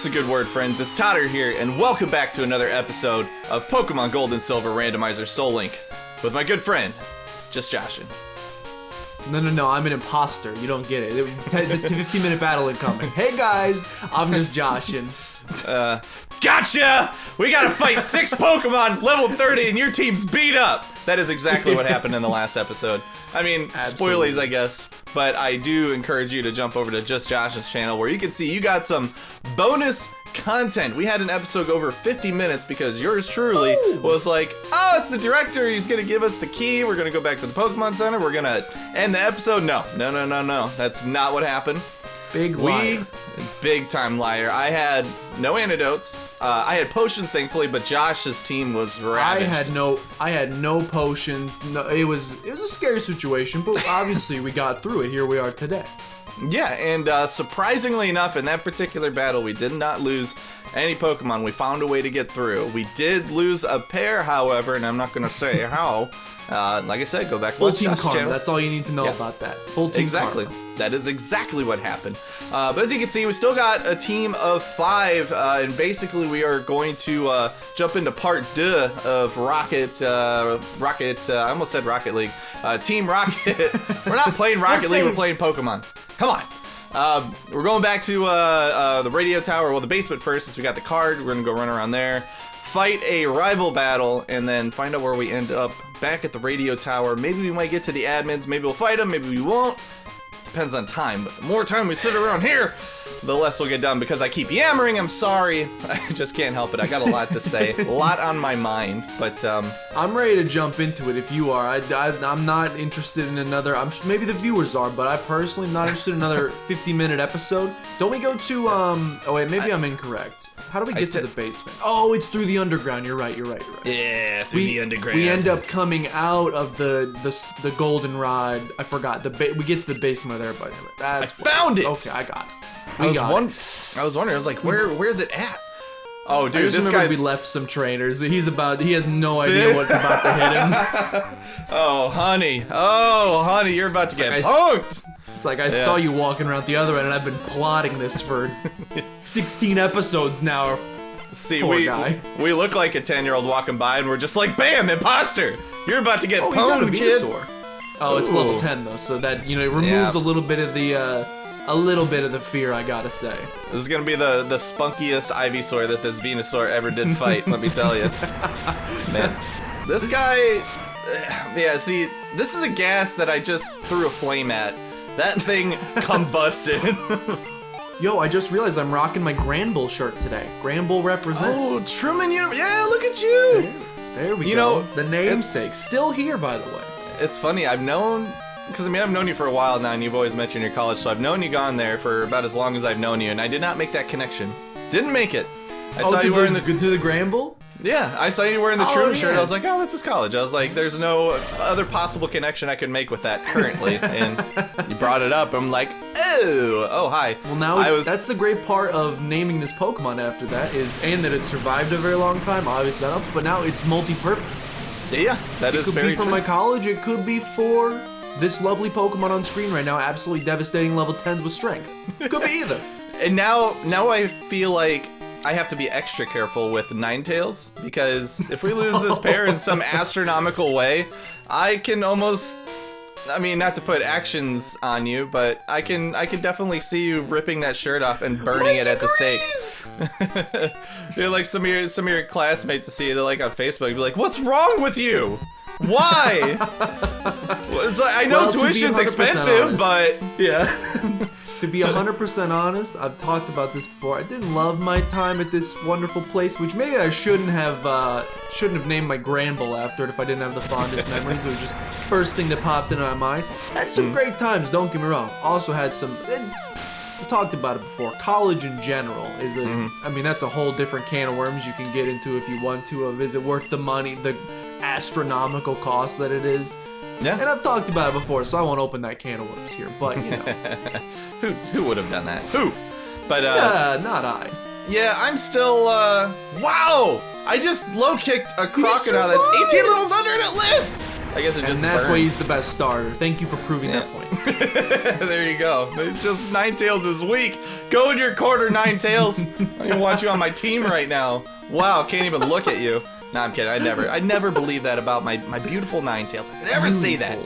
That's a good word, friends. It's Totter here, and welcome back to another episode of Pokemon Gold and Silver Randomizer Soul Link with my good friend, Just Joshin. No, I'm an imposter. You don't get it. The 15-minute battle incoming. Hey guys, I'm just Joshin. Gotcha! We gotta fight 6 Pokemon, level 30, and your team's beat up! That is exactly what happened in the last episode. I mean, spoilies, I guess, but I do encourage you to jump over to Just Joshin's channel where you can see you got some bonus content. We had an episode go over 50 minutes because yours truly was like, oh, it's the director, he's gonna give us the key, we're gonna go back to the Pokemon Center, we're gonna end the episode. No, that's not what happened. Big liar. Big time liar. I had no antidotes. I had potions, thankfully, but Josh's team was ravaged. I had no potions. No, it was a scary situation, but obviously we got through it. Here we are today. Yeah, and surprisingly enough, in that particular battle, we did not lose any Pokemon. We found a way to get through. We did lose a pair, however, and I'm not going to say how. Like I said, go back to Full team karma. That's all you need to know about that. Full team Exactly. karma. That is exactly what happened. But as you can see, we still got a team of 5, and basically we are going to jump into part 2 of Rocket. I almost said Rocket League. Team Rocket. We're not playing Rocket League. We're playing Pokemon. Come on. We're going back to the radio tower. Well, the basement first, since we got the card. We're gonna go run around there, fight a rival battle, and then find out where we end up back at the radio tower. Maybe we might get to the admins. Maybe we'll fight them. Maybe we won't. Depends on time, but the more time we sit around here, the less we'll get done because I keep yammering. I'm sorry. I just can't help it. I got a lot to say, a lot on my mind, but I'm ready to jump into it if you are. I'm not interested in another, maybe the viewers are, but I personally am not interested in another 50-minute episode. Don't we go to, oh wait, maybe I'm incorrect. How do we get to the basement? Oh, it's through the underground. You're right. Yeah, through the underground. We end up coming out of the goldenrod. I forgot. We get to the basement of there, but I found it. Okay, I got it. I was wondering. I was like, where's it at? Oh, dude, this guy's... we left some trainers. He has no idea what's about to hit him. Oh, honey, you're about to get punked. It's like I saw you walking around the other end, and I've been plotting this for 16 episodes now. See, Poor we guy. We look like a 10-year-old walking by, and we're just like, bam, imposter! You're about to get pwned, kid. Oh, it's level 10 though, so that it removes a little bit of the fear, I gotta say. This is gonna be the spunkiest Ivysaur that this Venusaur ever did fight. Let me tell you, man. This guy, yeah. See, this is a gas that I just threw a flame at. That thing combusted. Yo, I just realized I'm rocking my Granbull shirt today. Granbull represent. Oh, Truman, yeah, look at you. There we go. Know, the namesake. Still here, by the way. It's funny, I've known you for a while now, and you've always mentioned your college, so I've known you gone there for about as long as I've known you, and I did not make that connection. Didn't make it. I saw you wearing to the Granbull? Yeah, I saw you wearing the Truman shirt. I was like, oh, that's his college. I was like, there's no other possible connection I could make with that currently. And you brought it up. I'm like, oh, hi. Well, now that's the great part of naming this Pokemon after that and that it survived a very long time. Obviously, that helps. But now it's multi-purpose. Yeah, that is very true. It could be for my college. It could be for this lovely Pokemon on screen right now, absolutely devastating level 10s with strength. Could be either. And now I feel like I have to be extra careful with Ninetales, because if we lose this pair in some astronomical way, I can almost, I mean, not to put actions on you, but I can definitely see you ripping that shirt off and burning it at the stake. You're like some of your classmates to see it like on Facebook, be like, "What's wrong with you? Why?" I know tuition's expensive, but yeah. To be 100% honest, I've talked about this before. I didn't love my time at this wonderful place, which maybe I shouldn't have named my Granbull after it if I didn't have the fondest memories. It was just first thing that popped into my mind. Had some great times, don't get me wrong. Also had some, we talked about it before, college in general is I mean, that's a whole different can of worms you can get into if you want to, of is it worth the money, the astronomical cost that it is. Yeah. And I've talked about it before, so I won't open that can of worms here, but you know. Who would have done that? Who? But not I. Yeah, I'm still wow! I just low kicked a crocodile that's 18 levels under and it lived! I guess it just And that's burned. why he's the best starter. Thank you for proving that point. There you go. It's just Ninetales is weak. Go in your corner, Ninetales. I don't even want you on my team right now. Wow, can't even look at you. Nah, I'm kidding. I'd never believe that about my beautiful Ninetales. I could never say that.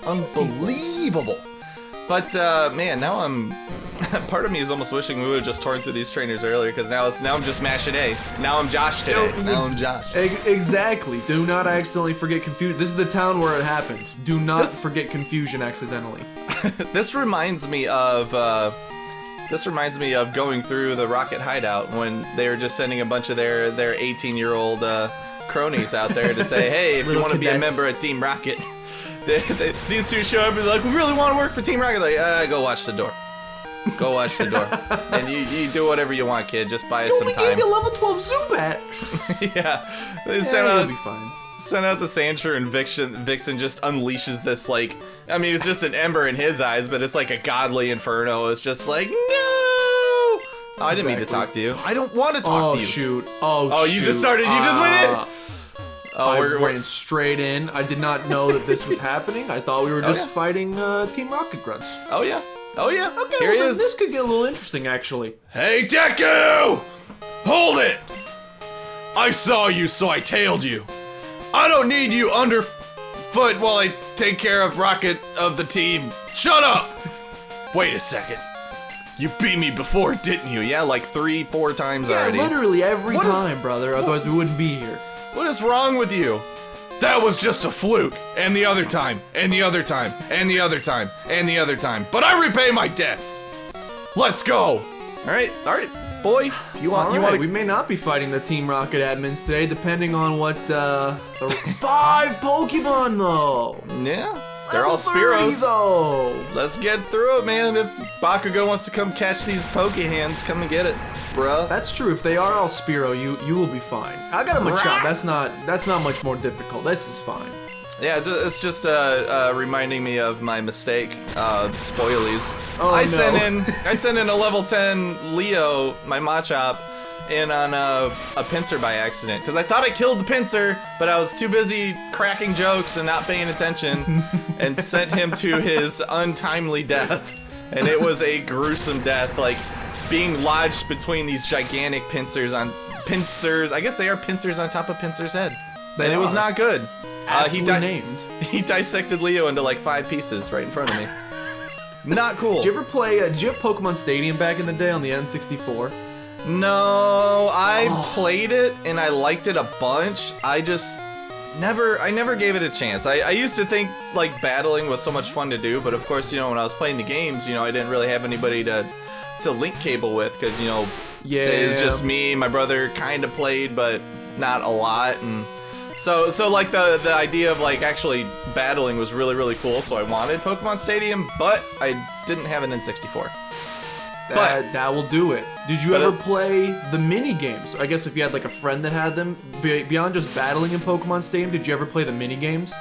Unbelievable. But man, now I'm. Part of me is almost wishing we would have just torn through these trainers earlier, because now I'm just mashing A. Now I'm Josh today. Now I'm Josh. Exactly. Do not accidentally forget confusion. This is the town where it happened. Do not forget confusion accidentally. This reminds me of going through the Rocket Hideout when they were just sending a bunch of their 18-year-old cronies out there to say, hey, if you want to be a member at Team Rocket, these two show up and be like, we really want to work for Team Rocket. Like, go watch the door. Go watch the door. And you do whatever you want, kid. Just buy us some time. You only gave you a level 12 Zubat. Yeah. They You'll be fine. Send out the Sandshrew, and Vixen just unleashes this, like, I mean, it's just an ember in his eyes, but it's like a godly inferno. It's just like, no! Oh, I didn't mean to talk to you. I don't want to talk to you. Shoot. Oh, shoot. You just started. You just went in. I went straight in. I did not know that this was happening. I thought we were just fighting Team Rocket Grunts. Oh, yeah. Oh, yeah. Okay, Here he is. This could get a little interesting, actually. Hey, Deku! Hold it! I saw you, so I tailed you. I don't need you underfoot while I take care of Rocket of the team. Shut up! Wait a second. You beat me before, didn't you? Yeah, like 3-4 times already. Yeah, literally every time, brother. Otherwise, we wouldn't be here. What is wrong with you? That was just a fluke. And the other time, and the other time, and the other time, and the other time. But I repay my debts. Let's go. All right, boy. You want? We may not be fighting the Team Rocket admins today, depending on what. 5 Pokemon though. Yeah, they're all Spearows. Though. Let's get through it, man. If Bakugo wants to come catch these Pokehands, come and get it, bruh. That's true. If they are all Spearow, you will be fine. I got a Machop. That's not much more difficult. This is fine. Yeah, it's just reminding me of my mistake. Spoilies. Oh, I sent in a level 10 Leo, my Machop, in on a pincer by accident, because I thought I killed the pincer, but I was too busy cracking jokes and not paying attention, and sent him to his untimely death. And it was a gruesome death, like being lodged between these gigantic pincers. I guess they are pincers on top of Pincer's head. And it was not good. He dissected Leo into like 5 pieces right in front of me. Not cool. Did you ever play? Did you have Pokemon Stadium back in the day on the N64? No, I played it and I liked it a bunch. I never gave it a chance. I used to think like battling was so much fun to do, but of course, when I was playing the games, I didn't really have anybody to link cable with, because it's just me. My brother kind of played, but not a lot, and so like the idea of like actually battling was really, really cool. So I wanted Pokemon Stadium, but I didn't have an N64. That will do it. Did you ever play the mini games? I guess if you had like a friend that had them, beyond just battling in Pokemon Stadium, did you ever play the mini games?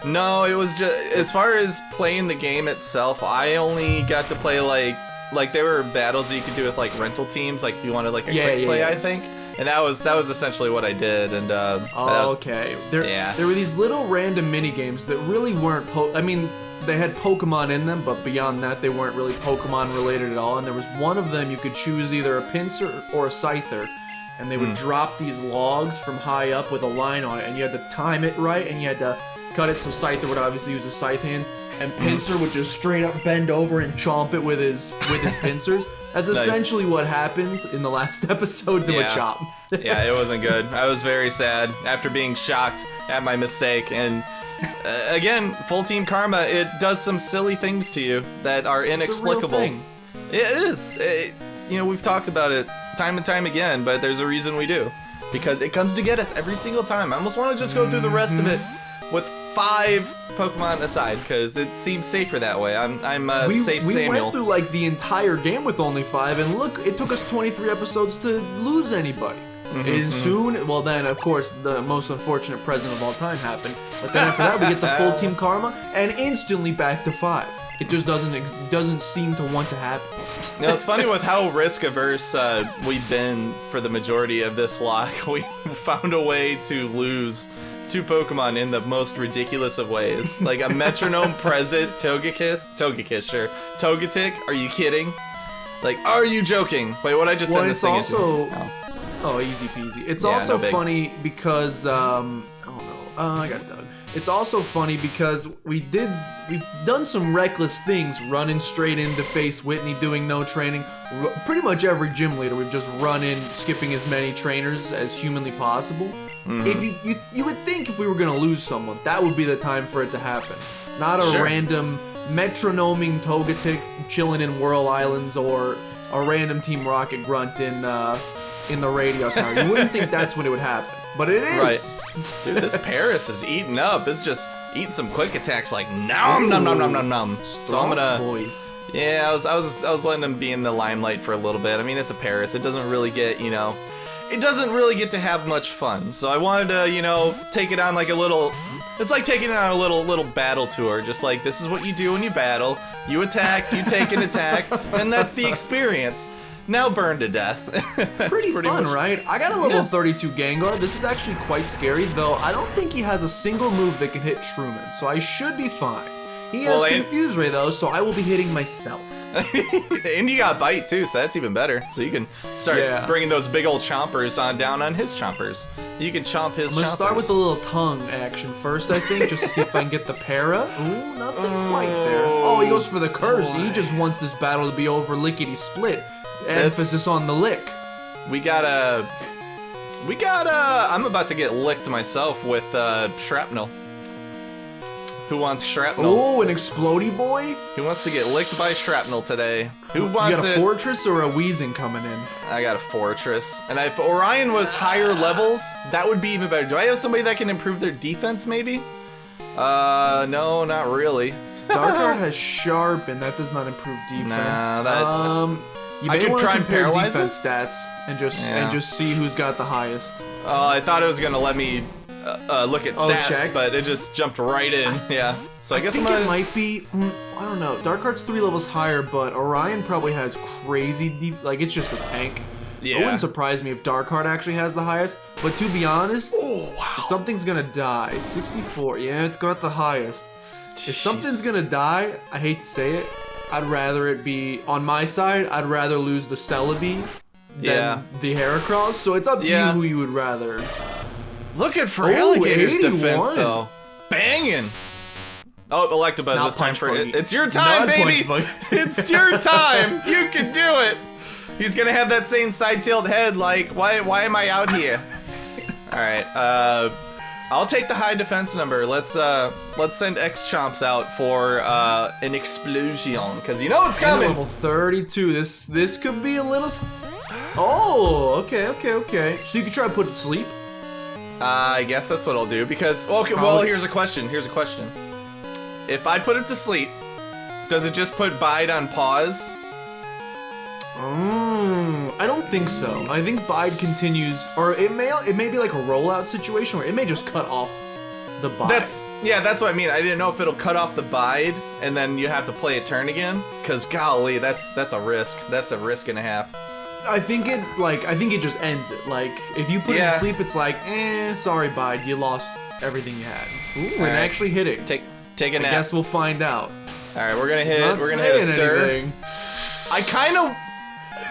No, it was just, as far as playing the game itself, I only got to play like there were battles that you could do with like rental teams, like if you wanted like a quick play, I think. And that was essentially what I did, and okay. There were these little random mini games that really weren't they had Pokemon in them, but beyond that, they weren't really Pokemon related at all. And there was one of them you could choose either a Pinsir or a Scyther, and they would drop these logs from high up with a line on it, and you had to time it right, and you had to cut it so Scyther would obviously use his Scythe hands, and Pinsir would just straight up bend over and chomp it with his pincers. That's essentially what happened in the last episode to Machop. Yeah, it wasn't good. I was very sad after being shocked at my mistake, and again, full team karma, it does some silly things to you that are inexplicable. It's a real thing. It is. We've talked about it time and time again, but there's a reason we do. Because it comes to get us every single time. I almost want to just go through the rest of it with 5 Pokemon aside, because it seems safer that way. I'm safe Samuel. We went through like the entire game with only 5, and look, it took us 23 episodes to lose anybody. And soon, well then, of course, the most unfortunate present of all time happened. But then after that, we get the full team karma, and instantly back to 5. It just doesn't seem to want to happen. It's funny with how risk averse we've been for the majority of this lock. We found a way to lose two Pokemon in the most ridiculous of ways. Like a metronome present Togekiss, sure. Togetic, are you kidding? Like, are you joking? Wait, what I just said this thing is... Oh, easy peasy. It's Yeah, also no big. funny because, oh no, I got Doug. It's also funny because we've done some reckless things, running straight in to face Whitney, doing no training. Pretty much every gym leader, we've just run in, skipping as many trainers as humanly possible. If you would think if we were gonna lose someone, that would be the time for it to happen. Not a random metronoming Togetic chilling in Whirl Islands or a random Team Rocket grunt in the radio tower. You wouldn't think that's when it would happen, but it is. Right. Dude, this Paris is eating up. It's just eating some quick attacks like nom nom nom nom nom nom. So I'm gonna. Boy. Yeah, I was letting him be in the limelight for a little bit. I mean, it's a Paris. It doesn't really get, you know, it doesn't really get to have much fun. So I wanted to, you know, take it on like a little. It's like taking it on a little battle tour. Just like this is what you do when you battle. You attack, you take an attack, and that's the experience. Now burn to death. Pretty fun, much... right? I got a level 32 Gengar. This is actually quite scary, though I don't think he has a single move that can hit Truman, so I should be fine. He has Confuse Ray, though, so I will be hitting myself. And you got Bite, too, so that's even better. So you can start bringing those big old chompers on down on his chompers. You can chomp his chompers. I'm gonna start with the little tongue action first, I think, just to see if I can get the para. Ooh, nothing quite there. Oh, he goes for the curse. He just wants this battle to be over lickety-split. Emphasis on the lick. We gotta... I'm about to get licked myself with shrapnel. Who wants shrapnel? Oh, an explodey boy? Who wants to get licked by shrapnel today? Who wants it? You got a Fortress or a Weezing coming in? I got a Fortress. And if Orion was higher levels, that would be even better. Do I have somebody that can improve their defense, maybe? No, not really. Darkheart has Sharp, and that does not improve defense. Nah, that... You may want to compare paralyze defense stats and just see who's got the highest. I thought it was gonna let me look at stats, check? but it just jumped right in. Yeah. So I guess think it might be. I don't know. Darkheart's 3 levels higher, but Orion probably has crazy like it's just a tank. Yeah. It wouldn't surprise me if Darkheart actually has the highest. But to be honest, if something's gonna die, 64. Yeah, it's got the highest. If something's gonna die, I hate to say it, I'd rather it be on my side. I'd rather lose the Celebi than the Heracross. So it's up to you who you would rather. Looking for Alligator's defense though, banging. Oh, Electabuzz, it's time for it. It's your time, baby. It's your time. You can do it. He's gonna have that same side-tailed head. Like, why am I out here? All right. I'll take the high defense number. Let's send X Chomps out for an explosion, because you know it's coming. Level 32. This could be a little. Oh, okay. So you could try to put it to sleep. I guess that's what I'll do because well, here's a question. If I put it to sleep, does it just put Bide on pause? I don't think so. I think Bide continues, or it may be like a rollout situation where it may just cut off the Bide. That's what I mean. I didn't know if it'll cut off the Bide and then you have to play a turn again. Cause golly, that's a risk. That's a risk and a half. I think it just ends it. Like if you put it to sleep, it's like, sorry Bide, you lost everything you had. Ooh, and actually hitting. Take a nap. I guess we'll find out. All right, we're gonna hit a surf. I kind of.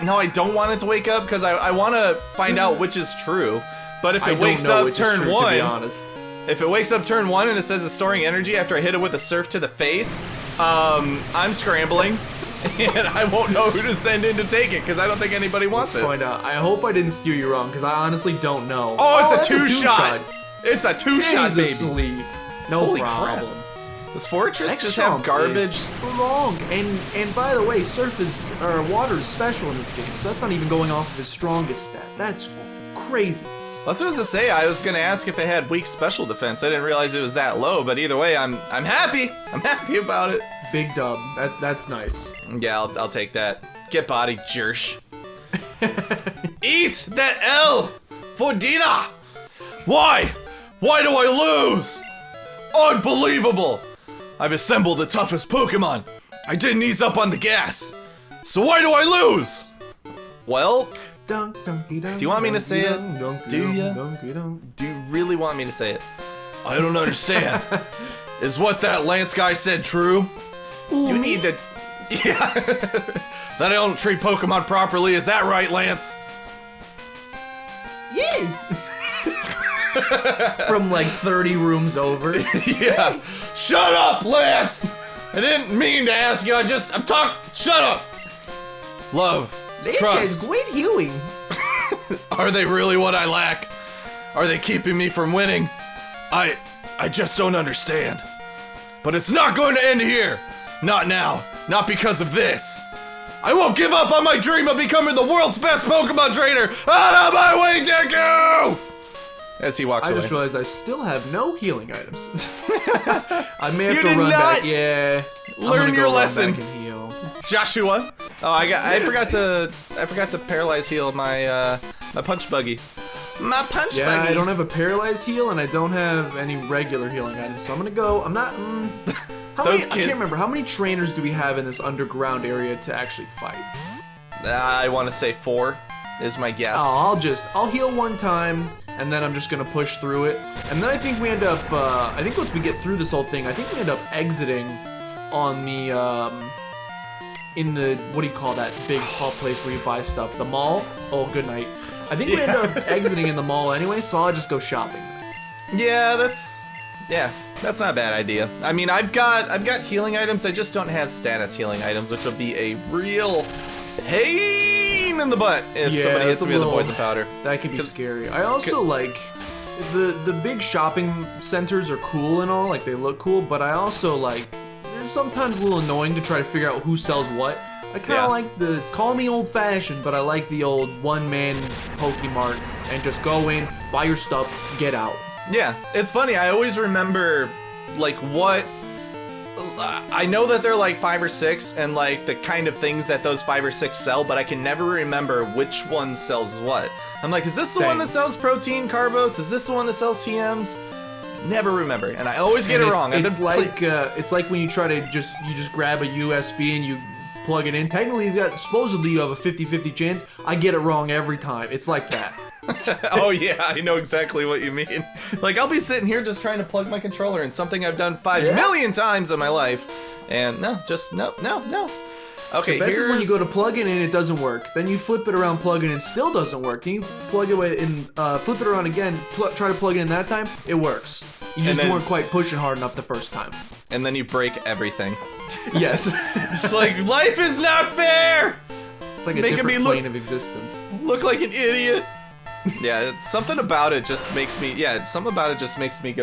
No, I don't want it to wake up because I want to find out which is true. But if it wakes up turn 1, to be honest. If it wakes up turn 1 and it says it's storing energy after I hit it with a surf to the face, I'm scrambling, and I won't know who to send in to take it because I don't think anybody wants it. Let's find out. I hope I didn't steer you wrong because I honestly don't know. Oh, it's a 2-shot. It's a 2-shot, baby. Asleep. No Holy problem. Crap. Does Fortress just have garbage? Strong. And by the way, water is special in this game, so that's not even going off of his strongest stat. That's craziness. That's what I was to say. I was gonna ask if it had weak special defense. I didn't realize it was that low, but either way, I'm happy. I'm happy about it. Big dub. That's nice. Yeah, I'll take that. Get body, Jersh. Eat that L for dinner. Why? Why do I lose? Unbelievable. I've assembled the toughest Pokemon. I didn't ease up on the gas. So why do I lose? Well, do you want me to say it? Do you? Do you really want me to say it? I don't understand. Is what that Lance guy said true? Ooh, You need to... Yeah. That I don't treat Pokemon properly, is that right, Lance? Yes. From like 30 rooms over. Yeah. Shut up, Lance! I didn't mean to ask you, I'm shut up! Love, Lance trust. has great healing. Are they really what I lack? Are they keeping me from winning? I just don't understand. But it's not going to end here. Not now. Not because of this. I won't give up on my dream of becoming the world's best Pokemon trainer. Out of my way, Deku! As he walks away. I just realized I still have no healing items. I may have You to did run not back. Yeah. learn your lesson. Back and heal. Joshua. Oh, I forgot to paralyze heal my my punch buggy. My punch Yeah, buggy. I don't have a paralyzed heal and I don't have any regular healing items, so I'm gonna go. I'm not. How many? I can't remember. How many trainers do we have in this underground area to actually fight? I want to say 4 is my guess. Oh, I'll heal one time, and then I'm just gonna push through it. And then I think we end up. I think once we get through this whole thing, I think we end up exiting on the in the, what do you call that big hall place where you buy stuff? The mall? Oh, good night. I think we end up exiting in the mall anyway, so I'll just go shopping. Yeah, that's not a bad idea. I mean, I've got healing items. I just don't have status healing items, which will be a real pain in the butt if somebody hits me with a poison powder. That could be scary. I also like the big shopping centers are cool and all, like they look cool, but I also like they're sometimes a little annoying to try to figure out who sells what. I kind of like the, call me old-fashioned, but I like the old one-man Pokemart and just go in, buy your stuff, get out. Yeah, it's funny. I always remember, like, what... I know that they're like 5 or 6 and like the kind of things that those 5 or 6 sell, but I can never remember which one sells what. I'm like, is this the one that sells protein carbos? Is this the one that sells TMs? Never remember, and I always get it wrong. It's like when you try to just grab a USB and you plug it in. Technically, supposedly you have a 50-50 chance. I get it wrong every time. It's like that. Oh yeah, I know exactly what you mean. Like, I'll be sitting here just trying to plug my controller in something I've done 5 million times in my life, and no. Okay, the best is when you go to plug it in, it doesn't work. Then you flip it around, plug it in, still doesn't work. Then you plug it in, flip it around again, try to plug it in that time, it works. You just weren't quite pushing hard enough the first time. And then you break everything. Yes. It's like, life is not fair! It's like a different plane of existence. Look like an idiot. Yeah, something about it just makes me, go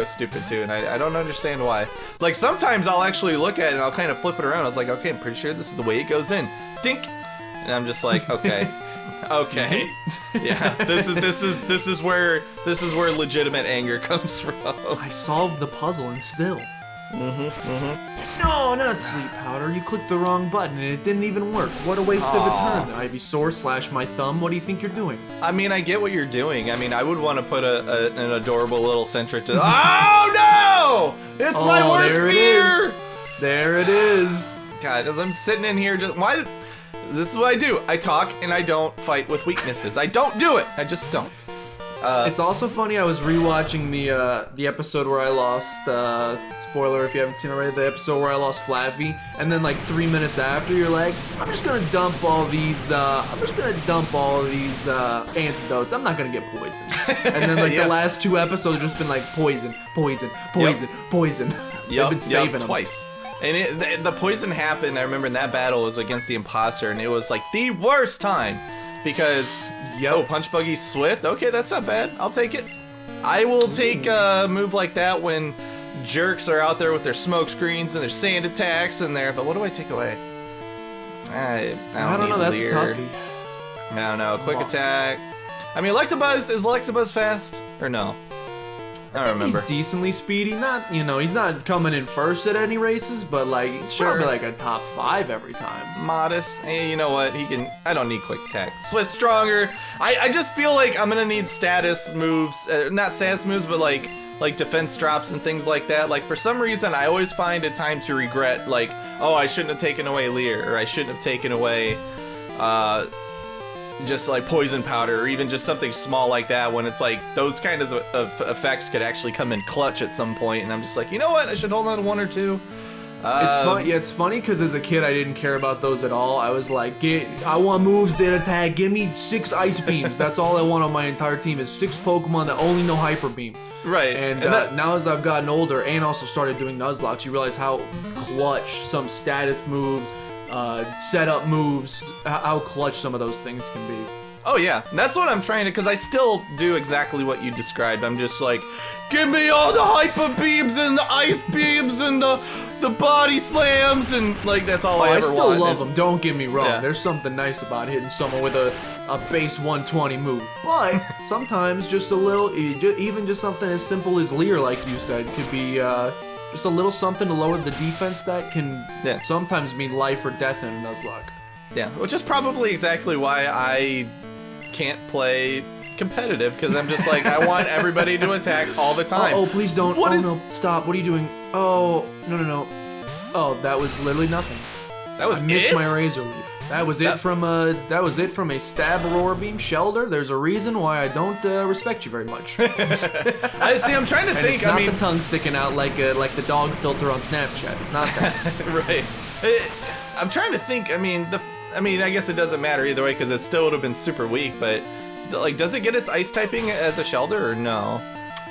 stupid too, and I don't understand why. Like, sometimes I'll actually look at it and I'll kind of flip it around. I was like, okay, I'm pretty sure this is the way it goes in. Dink! And I'm just like, okay. Okay. Yeah, this is where legitimate anger comes from. I solved the puzzle and still. No, not sleep powder. You clicked the wrong button and it didn't even work. What a waste of a turn. Ivysaur / my thumb. What do you think you're doing? I mean, I get what you're doing. I mean, I would want to put an adorable little Centric to. Oh no! It's my worst fear. There it is. God, as I'm sitting in here, this is what I do. I talk and I don't fight with weaknesses. I don't do it. I just don't. It's also funny, I was rewatching the episode where I lost, spoiler if you haven't seen it already, the episode where I lost Flappy, and then like 3 minutes after, you're like, I'm just gonna dump all these antidotes, I'm not gonna get poisoned. And then like the last 2 episodes have just been like poison. Yep. They've been saving them. Twice. And the poison happened, I remember in that battle, it was against the imposter, and it was like the worst time. Because, Punch Buggy Swift? Okay, that's not bad. I'll take it. I will take a move like that when jerks are out there with their smoke screens and their sand attacks and their... But what do I take away? I don't know, that's a toughie. I don't know, quick attack. I mean, Electabuzz, is Electabuzz fast? Or no? I don't remember. He's decently speedy. Not, he's not coming in first at any races, but like, it's probably like a top 5 every time. Modest. Hey, you know what? I don't need quick attack. Swift stronger. I just feel like I'm gonna need status moves. Not status moves, but like defense drops and things like that. Like, for some reason, I always find a time to regret, like, oh, I shouldn't have taken away Leer, or I shouldn't have taken away, just like poison powder or even just something small like that, when it's like those kind of effects could actually come in clutch at some point, and I'm just like, you know what, I should hold on to one or two. It's fun. Yeah, it's funny because as a kid I didn't care about those at all. I was like, I want moves that attack. Give me 6 ice beams. That's all I want on my entire team is 6 Pokemon that only know Hyper Beam. Right. And now as I've gotten older and also started doing Nuzlocke, you realize how clutch some status moves, setup moves, how clutch some of those things can be. Oh yeah, that's what I'm trying to, because I still do exactly what you described. I'm just like, give me all the hyper beams and the ice beams and the body slams, and like that's all I ever still wanted. love them, don't get me wrong. Yeah. There's something nice about hitting someone with a base 120 move. But sometimes just a little, even just something as simple as Leer, like you said, could be just a little something to lower the defense that can sometimes mean life or death in a Nuzlocke. Yeah, which is probably exactly why I can't play competitive, because I'm just like, I want everybody to attack all the time. Oh, please don't. No, stop. What are you doing? Oh, no. Oh, that was literally nothing. That was I missed my Razor Leaf. That was it from a Stab Aurora Beam Shelter. There's a reason why I don't respect you very much. I'm trying to think. It's not the tongue sticking out like the dog filter on Snapchat. It's not that. Right. I'm trying to think. I mean, I guess it doesn't matter either way because it still would have been super weak. But like, does it get its ice typing as a Shelter or no?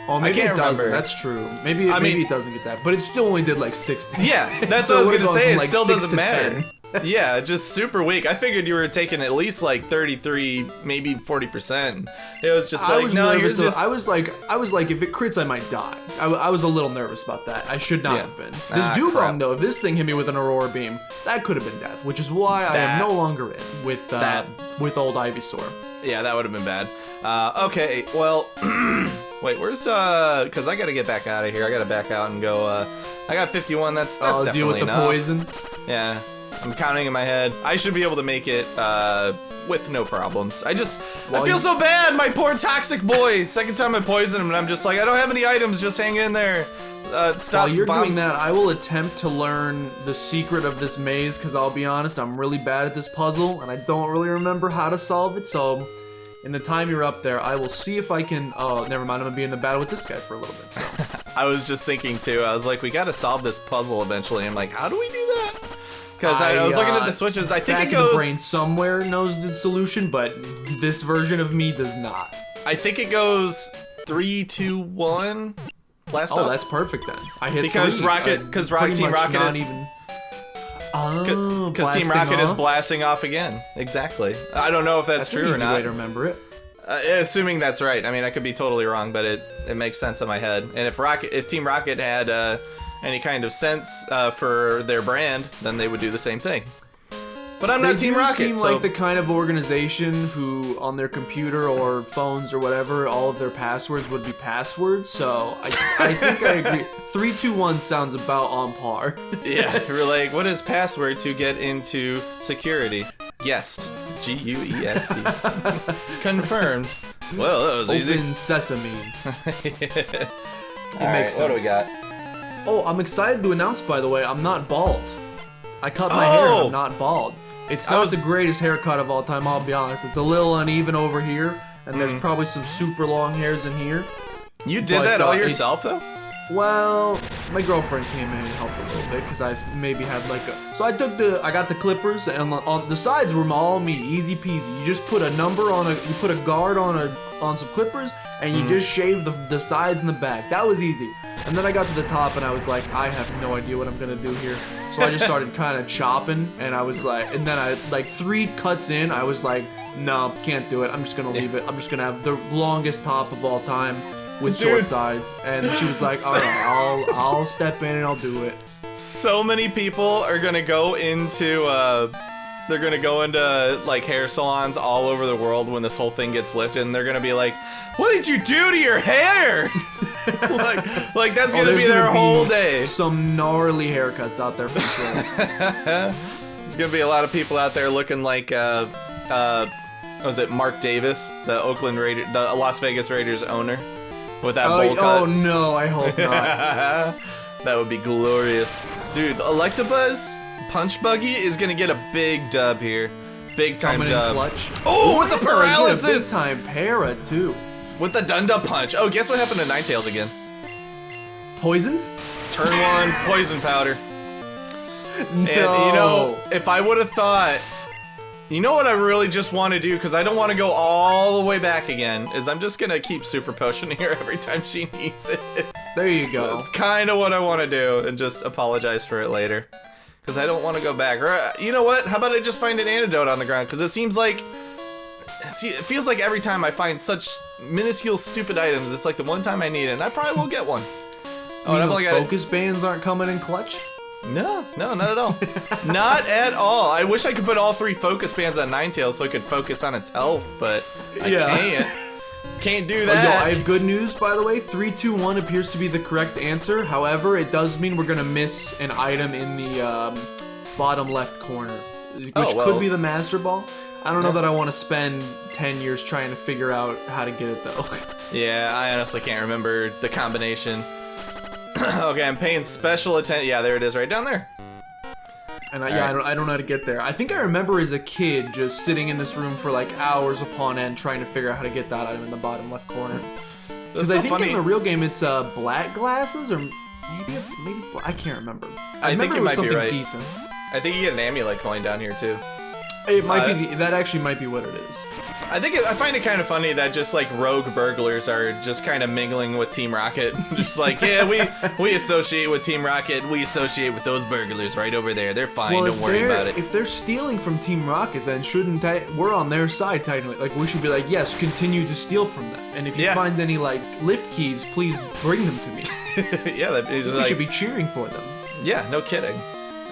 Oh, maybe I can't it doesn't. remember. That's true. Maybe it doesn't get that, but it still only did like 6 damage. Yeah, that's So what I was it gonna would've say. gone It from, still like, 6 doesn't to matter. 10. Yeah, just super weak. I figured you were taking at least like 33, maybe 40%. It was just like, no, you're nervous. just. I was like, if it crits, I might die. I was a little nervous about that. I should not have been. This Dewgong, though, if this thing hit me with an Aurora Beam, that could have been death, which is why I am no longer in with old Ivysaur. Yeah, that would have been bad. Okay, well, wait, where's because I gotta get back out of here. I gotta back out and go. I got 51. That's definitely deal with the enough. poison. Yeah, I'm counting in my head. I should be able to make it with no problems. I feel so bad, my poor toxic boy. Second time I poisoned him, and I'm just like, I don't have any items. Just hang in there. Stop. While you're doing that, I will attempt to learn the secret of this maze, because I'll be honest, I'm really bad at this puzzle, and I don't really remember how to solve it, so in the time you're up there, I will see if I can... Oh, never mind, I'm gonna be in the battle with this guy for a little bit, so... I was just thinking, too, I was like, we gotta solve this puzzle eventually. I'm like, how do we do that? Because I was looking at the switches, I think it goes... the brain somewhere knows the solution, but this version of me does not. I think it goes 3, 2, 1... Blast off. That's perfect then. I hit because 3. Because Team Rocket is because Team Rocket is blasting off again. Exactly. I don't know if that's true or not. That's an easy way to remember it. Assuming that's right. I mean, I could be totally wrong, but it makes sense in my head. And if Team Rocket had any kind of sense for their brand, then they would do the same thing. But I'm not Team Rocket. They seem like the kind of organization who, on their computer or phones or whatever, all of their passwords would be passwords. So I think I agree. 3, 2, 1 sounds about on par. Yeah, we're like, what is password to get into security? Guest. Guest. Confirmed. Well, that was easy. Open sesame. It makes sense. What do we got? Oh, I'm excited to announce, by the way, I'm not bald. I cut my hair and I'm not bald. It's not the greatest haircut of all time, I'll be honest. It's a little uneven over here, and there's probably some super long hairs in here. You did that all yourself, though? Well, my girlfriend came in and helped a little bit, because I maybe had like a... So I got the clippers, and on the sides were all me, easy peasy. You just put a number on you put a guard on some clippers, and you just shave the sides and the back. That was easy. And then I got to the top, and I was like, I have no idea what I'm gonna do here. So I just started kind of chopping, and I was like, and then I, like 3 cuts in, I was like, no, can't do it. I'm just gonna leave it. I'm just gonna have the longest top of all time with short sides. And she was like, all right, I'll step in and I'll do it. So many people are gonna go into like hair salons all over the world when this whole thing gets lifted, and they're gonna be like, what did you do to your hair? like that's gonna be their whole day. Some gnarly haircuts out there for sure. There's gonna be a lot of people out there looking like was it Mark Davis, the the Las Vegas Raiders owner, with that bowl cut? Oh no, I hope not. That would be glorious. Dude, Electabuzz Punch Buggy is gonna get a big dub here. Big time Coming in dub. clutch. Oh, with the Big paralysis! time para, too. With the Dunda punch. Oh, guess what happened to Ninetales again? Poisoned? Turn 1, poison powder. No. And you know, if I would have thought, you know what I really just want to do, because I don't want to go all the way back again, is I'm just gonna keep super potioning her every time she needs it. There you go. That's kind of what I want to do, and just apologize for it later. Because I don't want to go back. Or, you know what? How about I just find an antidote on the ground? Because it seems like, it feels like every time I find such minuscule, stupid items, it's like the one time I need it, and I probably will get one. Oh, and those focus bands aren't coming in clutch? No, not at all. Not at all. I wish I could put all 3 focus bands on Ninetales so I could focus on its health, but I can't. Can't do that. Yo, I have good news, by the way. 3, 2, 1 appears to be the correct answer. However, it does mean we're gonna miss an item in the bottom left corner, which could be the Master Ball. I don't know that I want to spend 10 years trying to figure out how to get it, though. Yeah, I honestly can't remember the combination. Okay, I'm paying special attention. Yeah, there it is, right down there. And I don't know how to get there. I think I remember as a kid just sitting in this room for like hours upon end trying to figure out how to get that item in the bottom left corner. Because I think in the real game it's black glasses or maybe I can't remember. I think it you was might something be right. decent. I think you get an amulet coin down here too. It might be that actually might be what it is. I find it kind of funny that just like rogue burglars are just kind of mingling with Team Rocket. Just like, yeah, we associate with Team Rocket. We associate with those burglars right over there. They're fine. Don't worry about it. If they're stealing from Team Rocket, then shouldn't we're on their side technically? Like we should be like, yes, continue to steal from them. And if you find any like lift keys, please bring them to me. Yeah, we should be cheering for them. Yeah, no kidding.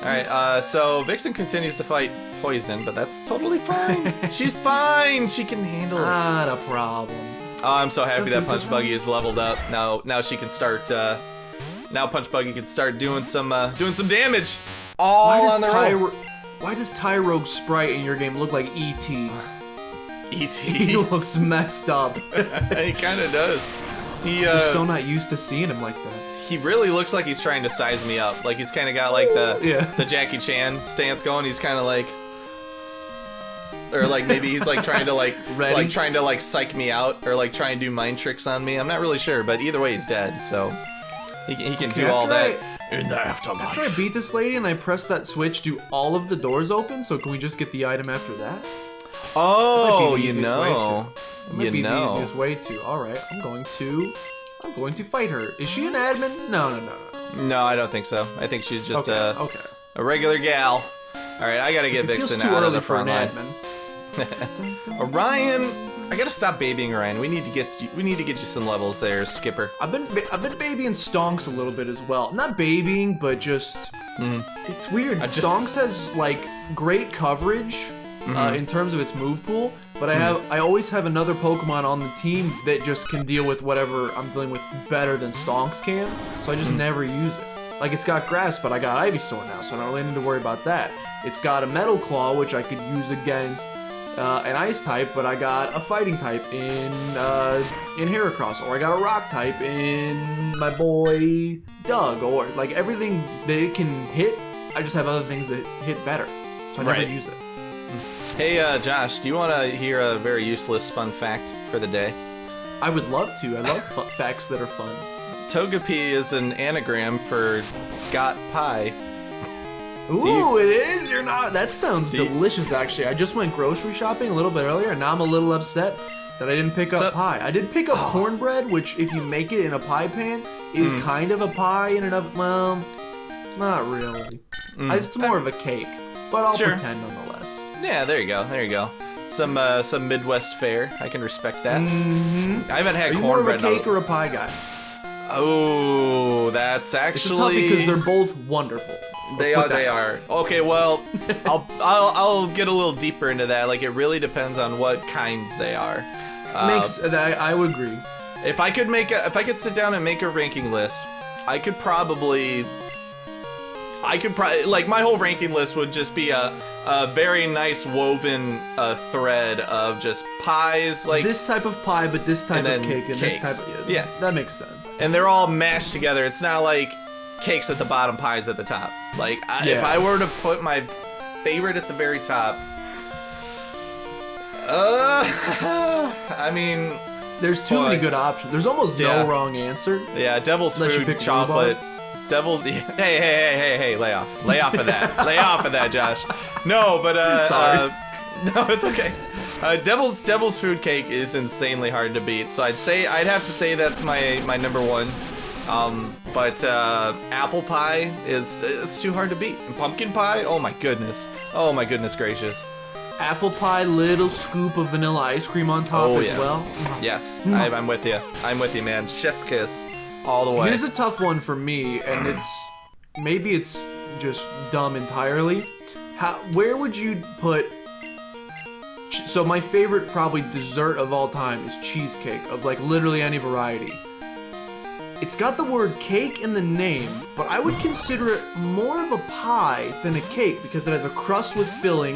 All right, so Vixen continues to fight Poison, but that's totally fine. She's fine. She can handle it. Not a problem. Oh, I'm so happy that Punch Buggy is leveled up. Now she can start. Now Punch Buggy can start doing some damage. Why does Tyrogue's sprite in your game look like E.T.? E.T. He looks messed up. He kind of does. You're so not used to seeing him like that. He really looks like he's trying to size me up. Like he's kind of got like the Jackie Chan stance going. He's kind of like, or like maybe he's like trying to like psych me out or like try and do mind tricks on me. I'm not really sure, but either way he's dead. So he can do all that in the afterlife. After I beat this lady and I press that switch, do all of the doors open? So can we just get the item after that? Oh, That might be the easiest way to. All right, I'm going to fight her. Is she an admin? No. No, I don't think so. I think she's just a regular gal. All right, I gotta get Vixen out of the front line. Orion, I gotta stop babying Orion. We need to get you some levels there, Skipper. I've been babying Stonks a little bit as well. Not babying, but just it's weird. Stonks has like great coverage in terms of its move pool, but I always have another Pokemon on the team that just can deal with whatever I'm dealing with better than Stonks can, so I just never use it. Like, it's got Grass, but I got Ivysaur now, so I don't really need to worry about that. It's got a Metal Claw, which I could use against an Ice type, but I got a Fighting type in Heracross, or I got a Rock type in my boy Doug, or like everything that it can hit, I just have other things that hit better, so I never use it. Hey, Josh, do you want to hear a very useless fun fact for the day? I would love to. I love facts that are fun. Togepi is an anagram for got pie. Ooh, it is? You're not? That sounds delicious, actually. I just went grocery shopping a little bit earlier, and now I'm a little upset that I didn't pick up pie. I did pick up cornbread, which, if you make it in a pie pan, is kind of a pie in and of... Well, not really. It's more of a cake, but I'll pretend nonetheless. Yeah, there you go. There you go. Some Midwest fare. I can respect that. I haven't had cornbread. Are you more of a cake or a pie guy? Oh, that's actually... It's tough because they're both wonderful. They are. Okay, well, I'll get a little deeper into that. Like, it really depends on what kinds they are. I would agree. If I could sit down and make a ranking list, I could probably like, my whole ranking list would just be a very nice woven thread of just pies, like this type of pie, but this type of cake, and cakes. this type of yeah, that makes sense. And they're all mashed together. It's not like cakes at the bottom, pies at the top. Like if I were to put my favorite at the very top, I mean, There's too many good options. There's almost no wrong answer. Yeah, devil's Unless you food, pick chocolate. Devil's. Hey, lay off. Lay off of that. Lay off of that, Josh. No, but Sorry. No, it's okay. Devil's food cake is insanely hard to beat, so I'd have to say that's my number one. But apple pie it's too hard to beat. And pumpkin pie, oh my goodness gracious. Apple pie, little scoop of vanilla ice cream on top as well. Yes, I'm with you. I'm with you, man. Chef's kiss, all the way. Here's a tough one for me, and maybe it's just dumb entirely. Where would you put? So my favorite probably dessert of all time is cheesecake of like literally any variety. It's got the word cake in the name, but I would consider it more of a pie than a cake because it has a crust with filling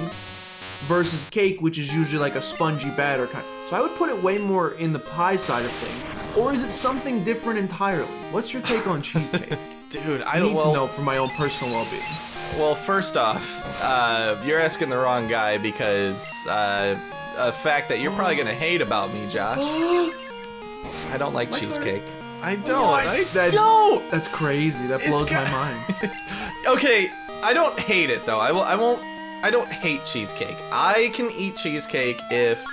versus cake, which is usually like a spongy batter kind. So I would put it way more in the pie side of things. Or is it something different entirely? What's your take on cheesecake? Dude, I need to know for my own personal well-being. Well, first off, you're asking the wrong guy because a fact that you're probably gonna hate about me, Josh. I don't like cheesecake. I don't. I don't. That's crazy. That blows my mind. Okay, I don't hate it though. I don't hate cheesecake. I can eat cheesecake if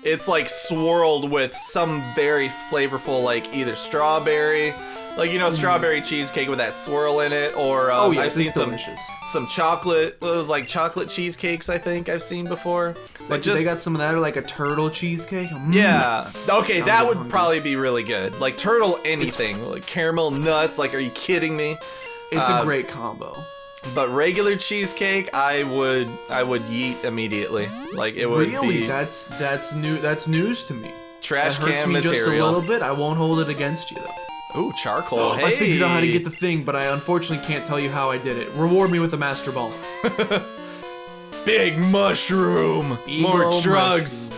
it's like swirled with some very flavorful, like either strawberry, like strawberry cheesecake with that swirl in it, or I've seen some chocolate. Those like chocolate cheesecakes. I think I've seen before. Like they got some of that, or like a turtle cheesecake. Yeah. Okay, that would probably be really good. Like turtle anything, like caramel nuts. Like, are you kidding me? It's a great combo. But regular cheesecake, I would yeet immediately. Like it would be. That's new. That's news to me. Trash that hurts can me material. Just a little bit. I won't hold it against you though. Ooh, charcoal. Hey. I figured out how to get the thing, but I unfortunately can't tell you how I did it. Reward me with a master ball. Big mushroom. More drugs.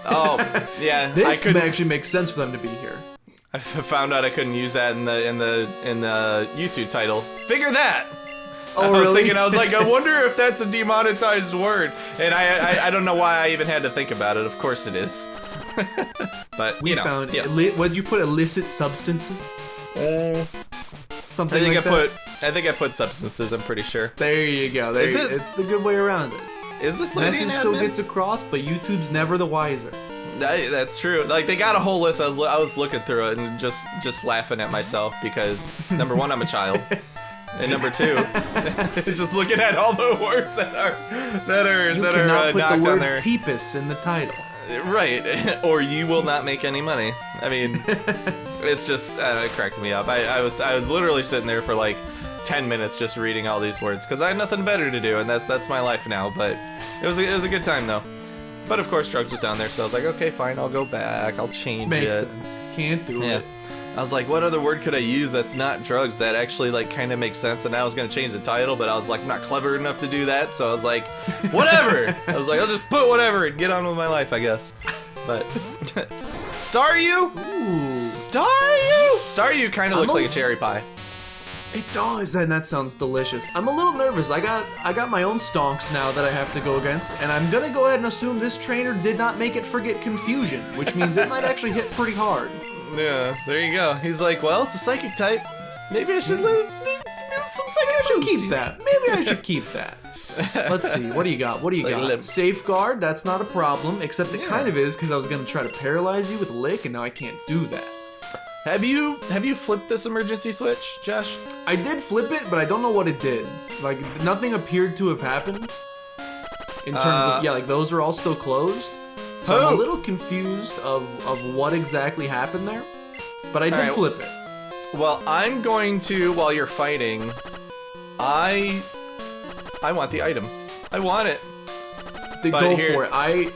Oh, yeah. This actually makes sense for them to be here. I found out I couldn't use that in the YouTube title. Figure that. Oh, I was really? thinking, I was like, I wonder if that's a demonetized word, and I don't know why I even had to think about it. Of course it is. But we found what did you put? Illicit substances? Something like that. I think I put substances. I'm pretty sure. There you go. It's the good way around it. Is this lady message still gets across, but YouTube's never the wiser. That's true. Like they got a whole list. I was looking through it and just laughing at myself because number one, I'm a child. And number two, just looking at all the words that are knocked on there. Peepus in the title. Right, or you will not make any money. I mean, it's just it cracked me up. I was literally sitting there for like 10 minutes just reading all these words because I had nothing better to do, and that's my life now. But it was a good time though. But of course, drugs was down there, so I was like, okay, fine, I'll go back. I'll change Makes sense. Can't do it. I was like, what other word could I use that's not drugs that actually like kind of makes sense? And I was gonna change the title, but I was like, I'm not clever enough to do that. So I was like, whatever. I was like, I'll just put whatever and get on with my life, I guess. But Staryu? Ooh. Staryu kind of looks like a cherry pie. It does, and that sounds delicious. I'm a little nervous. I got my own stonks now that I have to go against, and I'm gonna go ahead and assume this trainer did not make it forget confusion, which means it might actually hit pretty hard. Yeah, there you go. He's like, well, it's a psychic type. Maybe I should learn some psychic moves. Keep that. Maybe I should keep that. Let's see. What do you got? What do you got? Safeguard. That's not a problem, except it kind of is because I was gonna try to paralyze you with Lick, and now I can't do that. Have you flipped this emergency switch, Josh? I did flip it, but I don't know what it did. Like nothing appeared to have happened. In terms of like those are all still closed. So I'm a little confused of what exactly happened there, but I did flip it. Well, I'm going to, while you're fighting, I want the item. I want it. Go for it.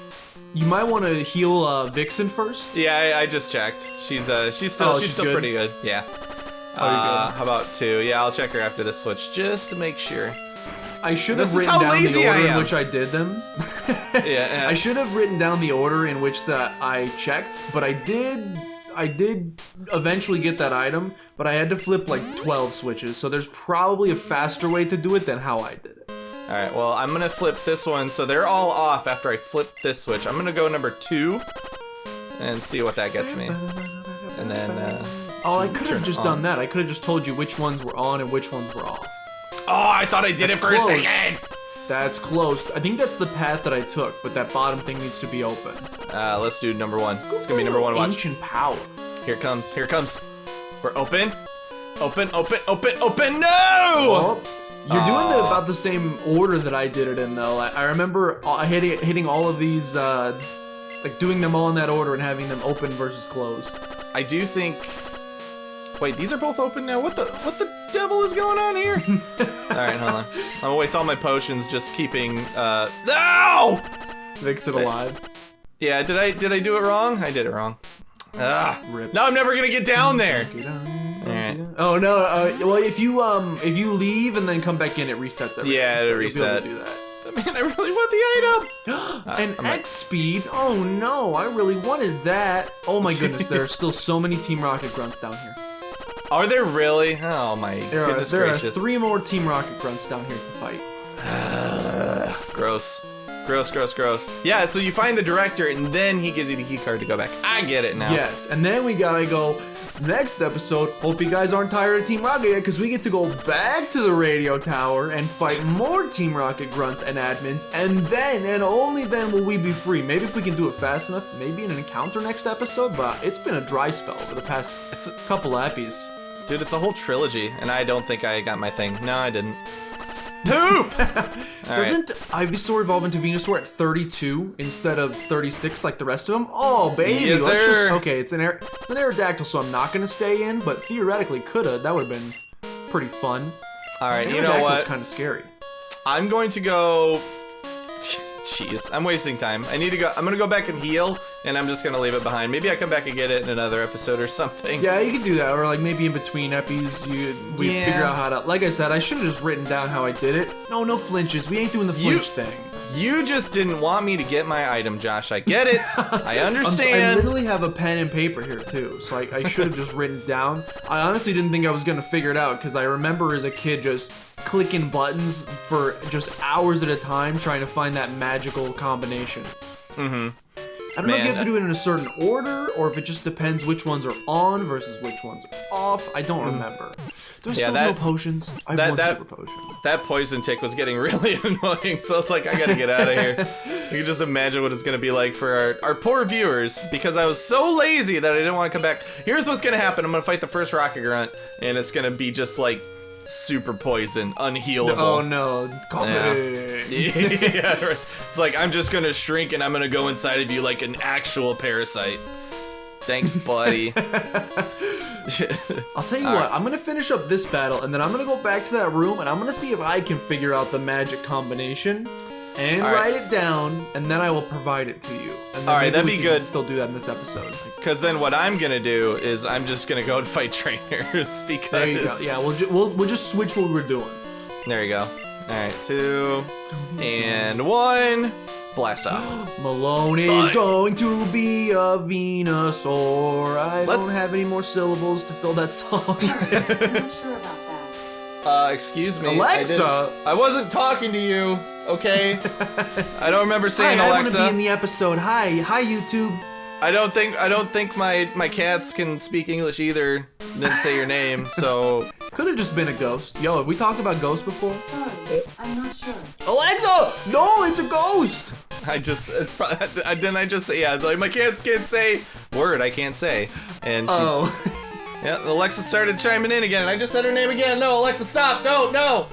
You might want to heal Vixen first. Yeah, I just checked. She's still pretty good. Yeah. How about 2? Yeah, I'll check her after this switch just to make sure. I should have written down the order in which I did them. Yeah. I should have written down the order in which I checked, but I did eventually get that item, but I had to flip like 12 switches, so there's probably a faster way to do it than how I did it. All right, well, I'm gonna flip this one, so they're all off after I flip this switch. I'm gonna go number 2 and see what that gets me. And then, oh, I could have just done that. I could have just told you which ones were on and which ones were off. Oh, I thought I did it for a second. That's close. I think that's the path that I took, but that bottom thing needs to be open. Let's do number 1. It's gonna be number 1. Watch. Ancient power. Here it comes. Here it comes. We're open. Open, open, open, open. No! Well, you're doing about the same order that I did it in, though. I remember hitting all of these, like doing them all in that order and having them open versus closed. I do think. Wait, these are both open now. What the devil is going on here? All right, hold on. I'm gonna waste all my potions just keeping. No! Makes it alive. Yeah, did I do it wrong? I did it wrong. Rips. No, I'm never gonna get down there. Alright. Oh no. Well, if you leave and then come back in, it resets everything. Yeah, so it reset. You'll be able to do that. Man, I really want the item. An X speed? Oh no, I really wanted that. Oh my goodness, there are still so many Team Rocket grunts down here. Are there really? Oh my goodness gracious. There are 3 more Team Rocket grunts down here to fight. Gross. Gross, gross, gross. Yeah, so you find the director and then he gives you the key card to go back. I get it now. Yes, and then we gotta go next episode. Hope you guys aren't tired of Team Rocket yet, because we get to go back to the radio tower and fight more Team Rocket grunts and admins, and then and only then will we be free. Maybe if we can do it fast enough, maybe in an encounter next episode, but it's been a dry spell over the past couple appies. Dude, it's a whole trilogy, and I don't think I got my thing. No, I didn't. Poop! Doesn't Ivysaur evolve into Venusaur at 32 instead of 36 like the rest of them? Oh, baby. Yes, sir. Okay, it's an Aerodactyl, so I'm not going to stay in, but theoretically coulda. That would have been pretty fun. All right, you know what? Kind of scary. I'm going to go... Jeez, I'm wasting time. I'm gonna go back and heal, and I'm just gonna leave it behind. Maybe I come back and get it in another episode or something. Yeah, you can do that, or like maybe in between epis, we figure out how to. Like I said, I should have just written down how I did it. No flinches. We ain't doing the flinch thing. You just didn't want me to get my item, Josh. I get it. I understand. I literally have a pen and paper here too, so I should have just written down. I honestly didn't think I was gonna figure it out because I remember as a kid just clicking buttons for just hours at a time trying to find that magical combination. Mm-hmm. I don't know if you have to do it in a certain order or if it just depends which ones are on versus which ones are off. I don't remember. There's still no potions. I have one super potion. That poison tick was getting really annoying, so it's like, I gotta get out of here. You can just imagine what it's gonna be like for our poor viewers, because I was so lazy that I didn't want to come back. Here's what's gonna happen. I'm gonna fight the first Rocket Grunt, and it's gonna be just like super poison, unhealable. Oh no, coughing. Yeah, right. It's like, I'm just gonna shrink and I'm gonna go inside of you like an actual parasite. Thanks, buddy. I'll tell you what, I'm gonna finish up this battle and then I'm gonna go back to that room and I'm gonna see if I can figure out the magic combination and write it down, and then I will provide it to you. And then all right, that'd be good. Still do that in this episode. Because then what I'm gonna do is I'm just gonna go and fight trainers because. There you go. Yeah, we'll just switch what we're doing. There you go. All right, 2 and 1. Blast off. Malone is going to be a Venusaur. I don't have any more syllables to fill that song. Sorry, I'm not sure about that. Excuse me. Alexa! I wasn't talking to you, okay? I don't remember saying Hi, Alexa. I want to be in the episode. Hi YouTube. I don't think my cats can speak English either. Didn't say your name, so. Could have just been a ghost. Yo, have we talked about ghosts before? Sorry, I'm not sure. Alexa! No, it's a ghost! It's like my cats can't say word I can't say. And yeah, Alexa started chiming in again. I just said her name again. No, Alexa, stop! Don't, no!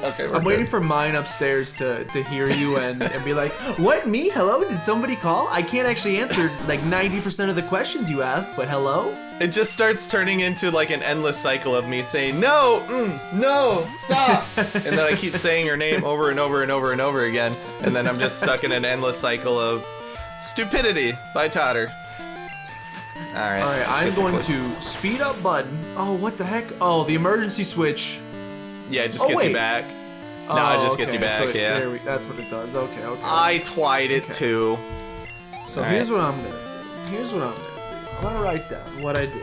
Okay, I'm waiting for mine upstairs to hear you and be like, what, me? Hello? Did somebody call? I can't actually answer like 90% of the questions you ask, but hello? It just starts turning into like an endless cycle of me saying, no, no, stop. And then I keep saying her name over and over and over and over again. And then I'm just stuck in an endless cycle of stupidity by Totter. All right, I'm going to speed up button. Oh, what the heck? Oh, the emergency switch. Yeah, it just gets you back. No, it just gets you back, so yeah. That's what it does. Okay. I twied it too. So here's what I'm gonna do. I'm gonna write down what I do.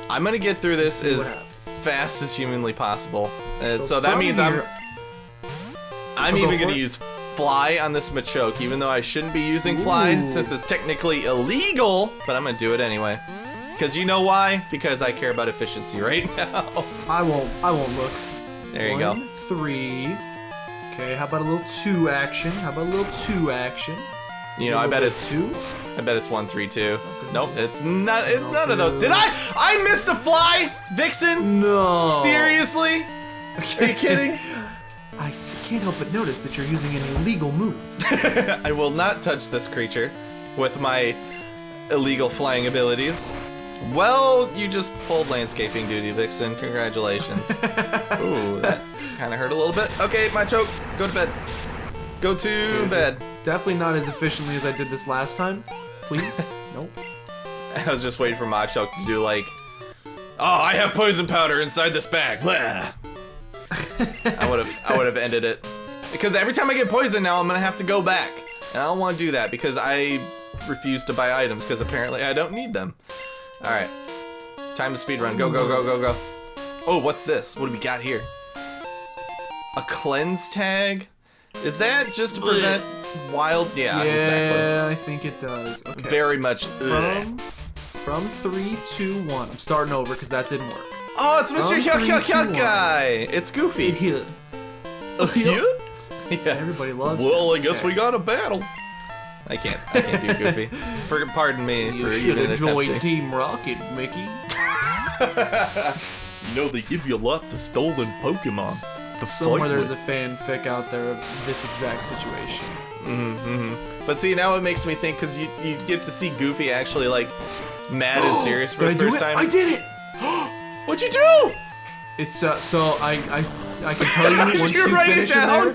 I'm gonna get through this as fast as humanly possible. And so that from means here- I'm go even for gonna it. use fly on this Machoke, even though I shouldn't be using fly Ooh. since it's technically illegal, but I'm gonna do it anyway. Because you know why? Because I care about efficiency right now. I won't look. There you go. 1, 3. Okay, how about a little 2 action? How about a little 2 action? You know, I bet it's 2. 1, 3, 2. Nope, it's not. It's Not none of those. good. Did I missed a fly, Vixen? No. Seriously? Are you kidding? I can't help but notice that you're using an illegal move. I will not touch this creature with my illegal flying abilities. Well, you just pulled landscaping duty, Vixen. Congratulations. Ooh, that kind of hurt a little bit. Okay, Machoke, go to bed. Go to bed. Definitely not as efficiently as I did this last time. Please. Nope. I was just waiting for Machoke to do like, oh, I have poison powder inside this bag. Blah. I would have ended it. Because every time I get poisoned now, I'm gonna have to go back. And I don't want to do that because I refuse to buy items because apparently I don't need them. All right, time to speedrun. Go, go, go, go, go. Oh, what's this? What do we got here? A cleanse tag? Is that just to prevent wild? Yeah, exactly. Yeah, I think it does. Okay. Very much. From 3, 2, 1. I'm starting over because that didn't work. Oh, it's Mr. From Yuck 3, Yuck 2, Yuck 1. guy. It's Goofy. Yeah. Yeah. Everybody loves Well, it. I guess Okay. we got a battle. I can't do Goofy. Pardon me You for should even have joined attempting. Team Rocket, Mickey. You know, they give you lots of stolen Pokemon. to Somewhere fight there's with. a fanfic out there of this exact situation. But see, now it makes me think because you get to see Goofy actually like mad and serious for Did the I do first it? time. I did it! What'd you do? It's so I can tell you Did once you you write it finish in down? there.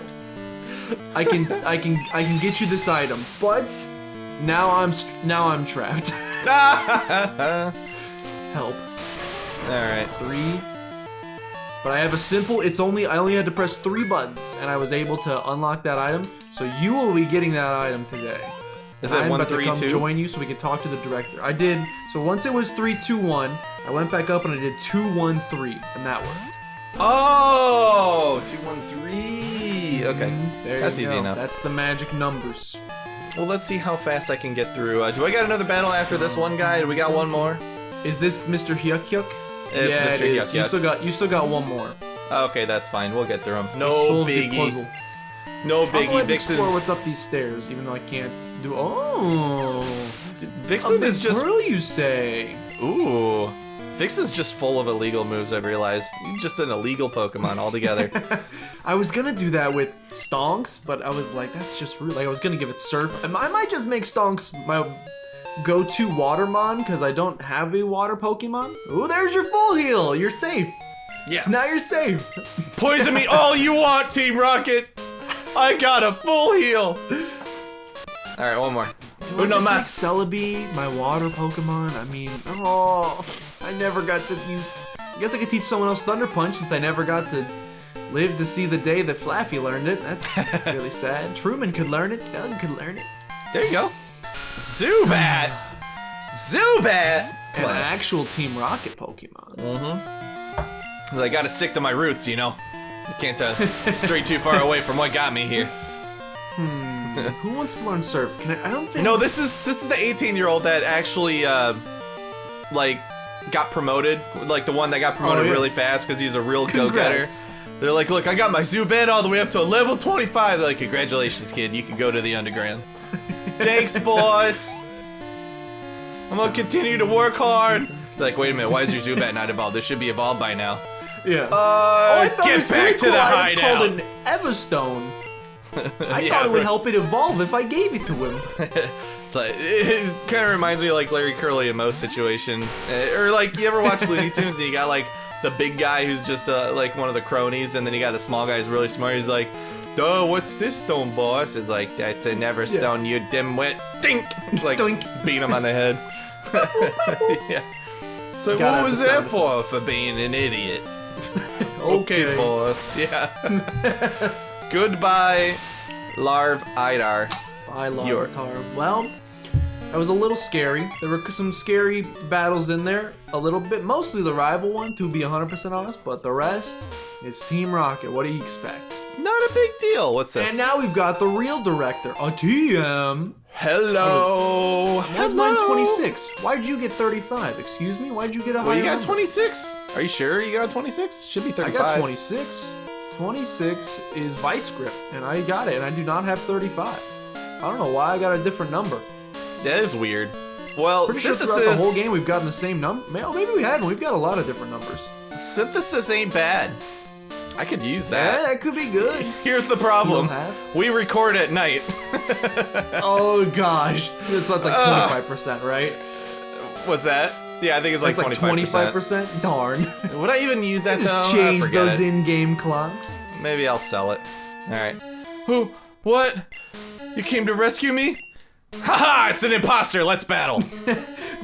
I can get you this item, but now I'm trapped. Help. All right. 3. But I have a simple. I only had to press 3 buttons, and I was able to unlock that item. So you will be getting that item today. Is And that I'm 1, about 3, to come 2? join you so we can talk to the director. I did. So once it was 3, 2, 1, I went back up and I did 2, 1, 3, and that worked. Oh, 2, 1, 3. Okay, There that's you easy go. enough. That's the magic numbers. Well, let's see how fast I can get through. Do I got another battle after this one guy? Do we got one more? Is this Mr. Hyuk Hyuk? It's yeah, Mr. it is. Hyuk You still got one more. Okay, that's fine. We'll get through them. You No solved the biggie. puzzle. No I'll go biggie. ahead and Vixen's explore what's up these stairs, even though I can't do. Oh, Vixen is just Pearl, you say? ooh. Vixen's just full of illegal moves. I've realized. You're just an illegal Pokemon altogether. I was gonna do that with Stonks, but I was like, that's just rude. Like I was gonna give it Surf. I might just make Stonks my go-to Watermon because I don't have a water Pokemon. Ooh, there's your full heal. You're safe. Yes. Now you're safe. Poison me all you want, Team Rocket. I got a full heal. All right, one more. Do I Uno just make mas. Celebi my water Pokemon? I mean, oh, I never got to use. I guess I could teach someone else Thunder Punch since I never got to live to see the day that Flaffy learned it. That's really sad. Truman could learn it. Doug could learn it. There you go. Zubat. Zubat. And an actual Team Rocket Pokemon. I gotta stick to my roots, you know. I can't stray too far away from what got me here. Who wants to learn Surf? I don't think. No, this is the 18-year-old that actually like got promoted, like the one that got promoted yeah. really fast because he's a real go-getter. Congrats. They're like, look, I got my Zubat all the way up to level 25. They're like, congratulations, kid, you can go to the underground. Thanks, boss. I'm gonna continue to work hard. They're like, wait a minute, why is your Zubat not evolved? This should be evolved by now. Yeah. I thought it Get was back really to cool the item hideout. called an Everstone. I Yeah, thought it would right. help it evolve if I gave it to him. It's like, it kind of reminds me of like Larry Curly and Moe's situation. Or like, you ever watch Looney Tunes and you got like the big guy who's just like one of the cronies, and then you got the small guy who's really smart. He's like, duh, what's this stone, boss? It's like, that's a Neverstone, you dimwit. Dink! Like, Doink. beat him on the head. Yeah. So Gotta what have was the that sound for being an idiot? Okay, boss. Yeah. Goodbye, Larv Idar. I love Your- Tar. Well, That was a little scary. There were some scary battles in there. A little bit, mostly the rival one, to be 100% honest, but the rest is Team Rocket. What do you expect? Not a big deal. What's this? And now we've got the real director, a TM. Hello. How's mine 26? Why'd you get 35? Excuse me? Why'd you get a higher Well, you got number? 26. Are you sure you got 26? Should be 35. I got 26. 26 is Vice Grip, and I got it, and I do not have 35. I don't know why I got a different number. That is weird. Well, Pretty sure synthesis. throughout the whole game we've gotten the same number. Maybe we haven't. We've got a lot of different numbers. Synthesis ain't bad. I could use that. Yeah, that could be good. Here's the problem. You don't have? We record at night. Oh gosh, so that's like 25%, right? What's that? Yeah, I think it's like That's 25%. 25%. Darn. Would I even use that though? Just I change forget those it. in-game clocks. Maybe I'll sell it. All right. Who? What? You came to rescue me? Haha! It's an imposter. Let's battle.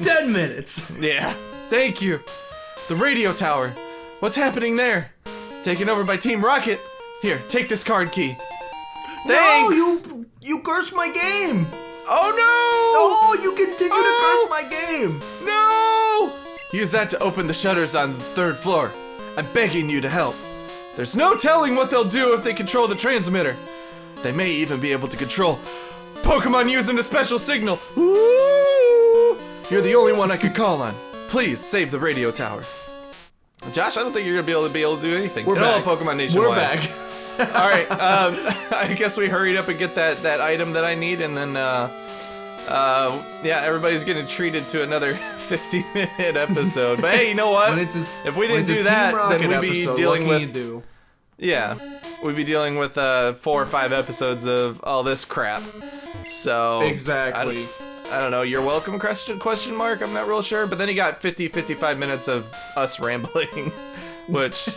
10 minutes. Yeah. Thank you. The radio tower. What's happening there? Taken over by Team Rocket. Here, take this card key. Thanks. No, you cursed my game. Oh No, you continue to curse my game. no! No! Use that to open the shutters on the 3rd floor. I'm begging you to help. There's no telling what they'll do if they control the transmitter. They may even be able to control Pokemon using a special signal. Ooh! You're the only one I could call on. Please save the radio tower. Josh, I don't think you're gonna be able to do anything. We're back. Pokemon Nationwide. We're back. All right. I guess we hurried up and get that item that I need, and then yeah, everybody's getting treated to another 50-minute episode. But hey, you know what? If we didn't do that, then we'd be dealing with yeah, we'd be dealing with 4 or 5 episodes of all this crap. So Exactly. I don't know. You're welcome? Question mark. I'm not real sure. But then you got 55 minutes of us rambling, which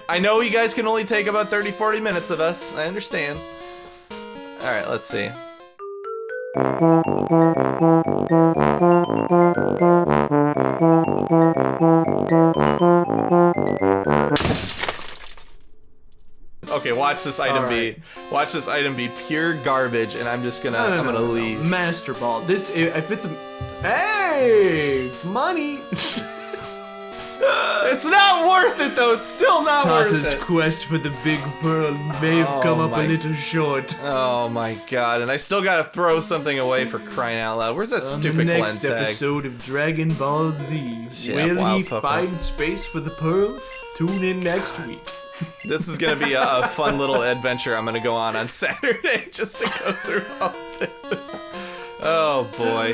I know you guys can only take about 30-40 minutes of us. I understand. All right, let's see. Okay, watch this item watch this item be pure garbage, and I'm just gonna I'm gonna leave. Master Ball. This if it's a hey money. It's not worth it though. It's still not worth Tata's it. quest for the big pearl may have come up a little short. Oh my god! And I still gotta throw something away for crying out loud. Where's that stupid next cleanse tag? episode of Dragon Ball Z, Yeah, will wow, he Papa. find space for the pearl? Tune in next week. This is gonna be a fun little adventure I'm gonna go on Saturday just to go through all this. Oh boy.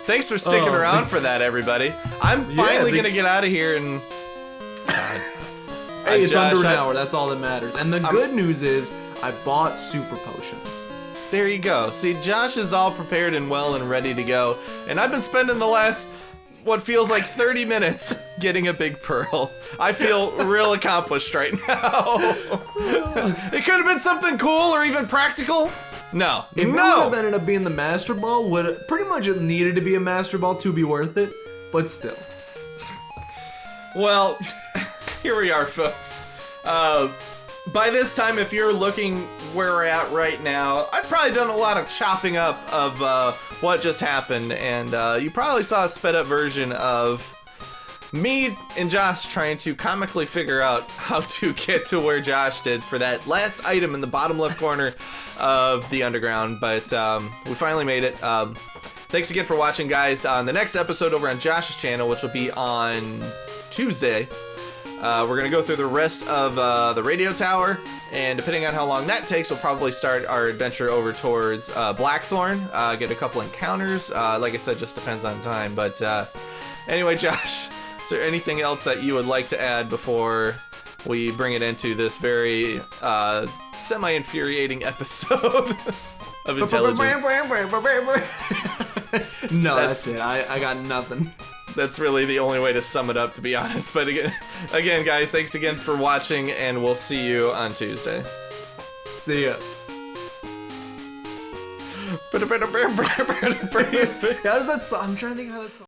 Thanks for sticking around for that, everybody. I'm finally gonna get out of here and... God. Hey, it's Josh, under an hour, that's all that matters. And the good news is, I bought super potions. There you go. See, Josh is all prepared and well and ready to go. And I've been spending the last, what feels like 30 minutes getting a big pearl. I feel real accomplished right now. It could have been something cool or even practical. No. If it would have ended up being the Master Ball, pretty much it needed to be a Master Ball to be worth it, but still. Well, here we are, folks. By this time, if you're looking where we're at right now, I've probably done a lot of chopping up of what just happened, and you probably saw a sped up version of me and Josh trying to comically figure out how to get to where Josh did for that last item in the bottom left corner of the underground, but we finally made it. Thanks again for watching, guys. On the next episode over on Josh's channel, which will be on Tuesday, we're gonna go through the rest of the radio tower, and depending on how long that takes, we'll probably start our adventure over towards Blackthorn, get a couple encounters. Like I said, just depends on time. But anyway, Josh, is there anything else that you would like to add before we bring it into this very semi-infuriating episode of intelligence? No, that's it. I got nothing. That's really the only way to sum it up, to be honest. But again, guys, thanks again for watching, and we'll see you on Tuesday. See ya. How How does that song? I'm trying to think how that song.